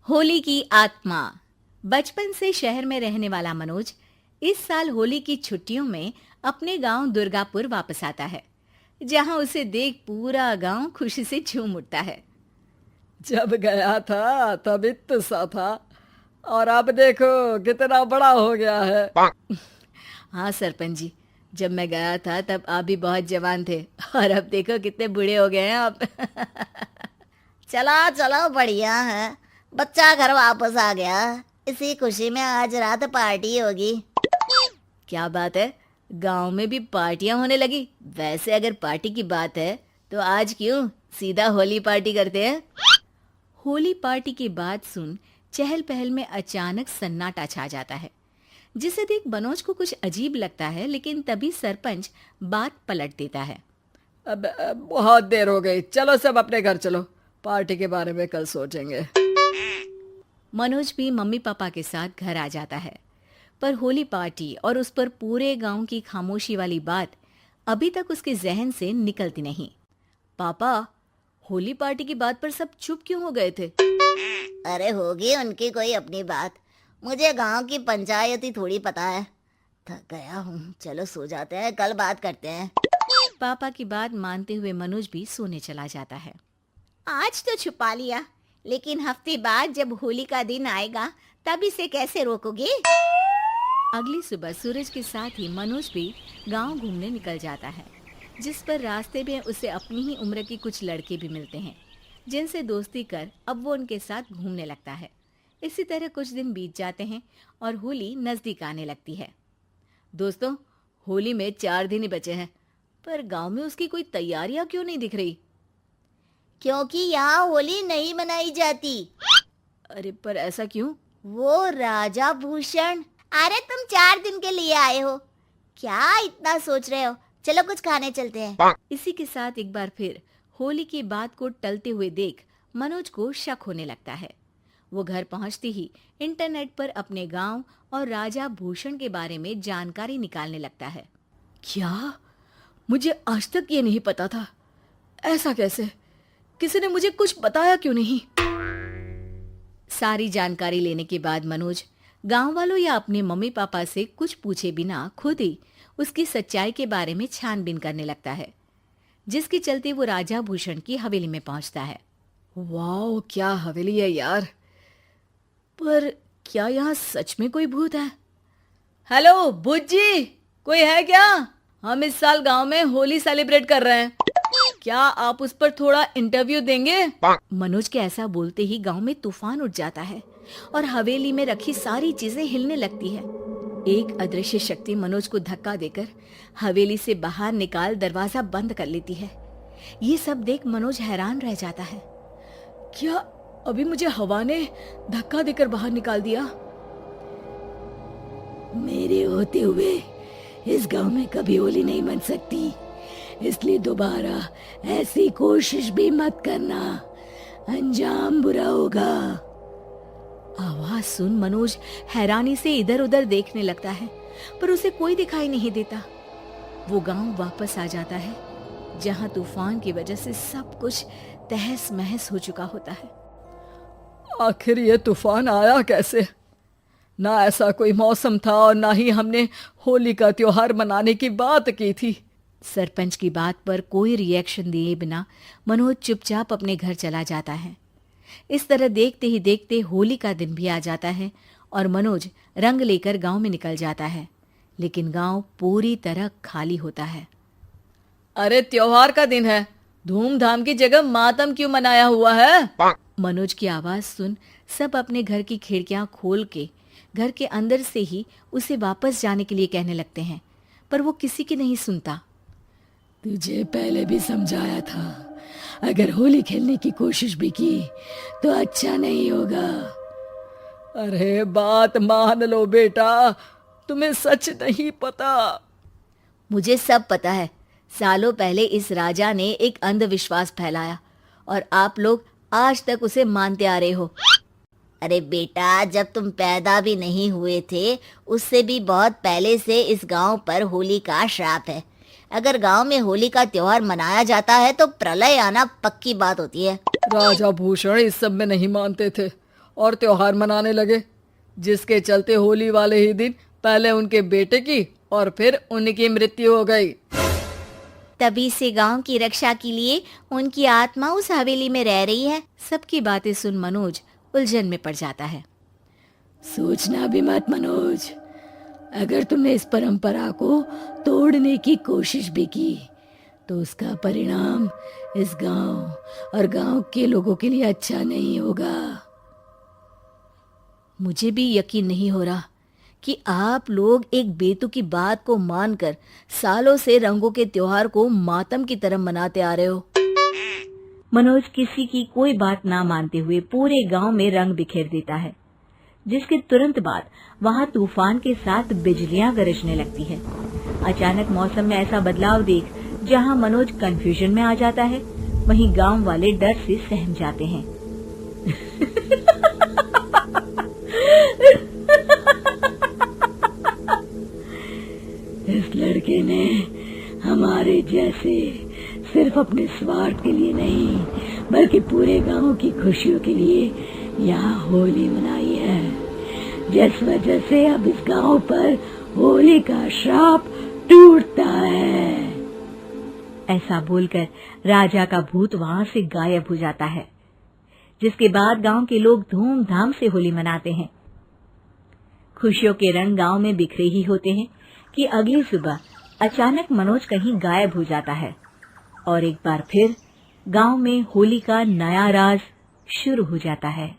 होली की आत्मा। बचपन से शहर में रहने वाला मनोज इस साल होली की छुट्टियों में अपने गांव दुर्गापुर वापस आता है, जहां उसे देख पूरा गांव खुशी से झूम उठता है। जब गया था तब इतना सा था और अब देखो कितना बड़ा हो गया है। हाँ सरपंच जी, जब मैं गया था तब आप भी बहुत जवान थे और अब देखो कितने बूढ़े हो गए हैं आप। चलो चलो, बढ़िया है। बच्चा घर वापस आ गया। इसी खुशी में आज रात पार्टी होगी। क्या बात है, गांव में भी पार्टियां होने लगी। वैसे अगर पार्टी की बात है तो आज क्यों सीधा होली पार्टी करते हैं। होली पार्टी की बात सुन चहल पहल में अचानक सन्नाटा छा जाता है, जिसे देख मनोज को कुछ अजीब लगता है। लेकिन तभी सरपंच बात पलट देता है। अब बहुत देर हो गई, चलो सब अपने घर चलो, पार्टी के बारे में कल सोचेंगे। मनोज भी मम्मी पापा के साथ घर आ जाता है, पर होली पार्टी और उस पर पूरे गांव की खामोशी वाली बात अभी तक उसके जहन से निकलती नहीं। पापा, होली पार्टी की बात पर सब चुप क्यों हो गए थे। अरे होगी उनकी कोई अपनी बात। मुझे गांव की पंचायत ही थोड़ी पता है। थक गया हूँ, चलो सो जाते हैं, कल बात करते हैं। पापा की बात मानते हुए मनोज भी सोने चला जाता है। आज तो छुपा लिया, लेकिन हफ्ते बाद जब होली का दिन आएगा तब इसे कैसे रोकोगे। अगली सुबह सूरज के साथ ही मनोज भी गांव घूमने निकल जाता है, जिस पर रास्ते में उसे अपनी ही उम्र के कुछ लड़के भी मिलते हैं, जिनसे दोस्ती कर अब वो उनके साथ घूमने लगता है। इसी तरह कुछ दिन बीत जाते हैं और होली नजदीक आने लगती है। दोस्तों, होली में 4 दिन ही बचे हैं, पर गांव में उसकी कोई तैयारियां क्यों नहीं दिख रही। क्योंकि यहाँ होली नहीं मनाई जाती। अरे पर ऐसा क्यों। वो राजा भूषण। अरे तुम 4 दिन के लिए आए हो, क्या इतना सोच रहे हो। चलो कुछ खाने चलते हैं। इसी के साथ एक बार फिर होली की बात को टलते हुए देख मनोज को शक होने लगता है। वो घर पहुंचते ही इंटरनेट पर अपने गांव और राजा भूषण के बारे में जानकारी निकालने लगता है। क्या? मुझे आज तक ये नहीं पता था। ऐसा कैसे? किसी ने मुझे कुछ बताया क्यों नहीं? सारी जानकारी लेने के बाद मनोज गांव वालों या अपने मम्मी पापा से कुछ पूछे बिना खुद ही उसकी सच्चाई के बारे में छानबीन करने लगता है, जिसके चलते वो राजा भूषण की हवेली में पहुंचता है। वाह, क्या हवेली है यार। पर क्या यहाँ सच में कोई भूत है? हेलो भूत जी, कोई है क्या? हम इस साल गांव में होली सेलिब्रेट कर रहे हैं, क्या आप उस पर थोड़ा इंटरव्यू देंगे? मनोज के ऐसा बोलते ही गांव में तूफान उठ जाता है और हवेली में रखी सारी चीजें हिलने लगती है। एक अदृश्य शक्ति मनोज को धक्का देकर हवेली से बाहर निकाल दरवाजा बंद कर लेती है। ये सब देख मनोज हैरान रह जाता है। क्या अभी मुझे हवा ने धक्का देकर बाहर निकाल दिया? मेरे होते हुए इस गांव में कभी होली नहीं मन सकती, इसलिए दोबारा ऐसी कोशिश भी मत करना, अंजाम बुरा होगा। आवाज सुन मनोज हैरानी से इधर उधर देखने लगता है, पर उसे कोई दिखाई नहीं देता। वो गांव वापस आ जाता है, जहां तूफान की वजह से सब कुछ तहस महस हो चुका होता है। आखिर ये तूफान आया कैसे? ना ऐसा कोई मौसम था और ना ही हमने होली का त्योहार मनाने की बात की थी। सरपंच की बात पर कोई रिएक्शन दिए बिना मनोज चुपचाप अपने घर चला जाता है। इस तरह देखते ही देखते होली का दिन भी आ जाता है और मनोज रंग लेकर गांव में निकल जाता है, लेकिन गांव पूरी तरह खाली होता है। अरे त्योहार का दिन है, धूमधाम की जगह मातम क्यों मनाया हुआ है? मनोज की आवाज सुन सब अपने घर की खिड़कियां खोल के घर के अंदर से ही उसे वापस जाने के लिए कहने लगते हैं, पर वो किसी की नहीं सुनता। तुझे पहले भी समझाया था, अगर होली खेलने की कोशिश भी की तो अच्छा नहीं होगा। अरे बात मान लो बेटा, तुम्हें सच नहीं पता। मुझे सब पता है। सालों पहले इस राजा ने एक अंधविश्वास फैलाया और आप लोग आज तक उसे मानते आ रहे हो। अरे बेटा, जब तुम पैदा भी नहीं हुए थे उससे भी बहुत पहले से इस गांव पर होली का श्राप है। अगर गांव में होली का त्योहार मनाया जाता है तो प्रलय आना पक्की बात होती है। राजा भूषण इस सब में नहीं मानते थे और त्योहार मनाने लगे, जिसके चलते होली वाले ही दिन पहले उनके बेटे की और फिर उनकी मृत्यु हो गई। तभी से गांव की रक्षा के लिए उनकी आत्मा उस हवेली में रह रही है। सबकी बातें सुन मनोज उलझन में पड़ जाता है। सोचना भी मत मनोज, अगर तुमने इस परंपरा को तोड़ने की कोशिश भी की तो उसका परिणाम इस गांव और गांव के लोगों के लिए अच्छा नहीं होगा। मुझे भी यकीन नहीं हो रहा कि आप लोग एक बेतुकी बात को मानकर सालों से रंगों के त्योहार को मातम की तरह मनाते आ रहे हो। मनोज किसी की कोई बात ना मानते हुए पूरे गांव में रंग बिखेर देता है, जिसके तुरंत बाद वहां तूफान के साथ बिजलियां गरजने लगती है। अचानक मौसम में ऐसा बदलाव देख जहां मनोज कंफ्यूजन में आ जाता है, वहीं गांव वाले डर से सहम जाते हैं। इस लड़के ने हमारे जैसे सिर्फ अपने स्वार्थ के लिए नहीं बल्कि पूरे गांव की खुशियों के लिए यहाँ होली मनाई है, जिस वजह से अब इस गांव पर होली का श्राप टूटता है। ऐसा बोलकर राजा का भूत वहां से गायब हो जाता है, जिसके बाद गांव के लोग धूमधाम से होली मनाते हैं। खुशियों के रंग गांव में बिखरे ही होते हैं कि अगली सुबह अचानक मनोज कहीं गायब हो जाता है और एक बार फिर गांव में होली का नया राज शुरू हो जाता है।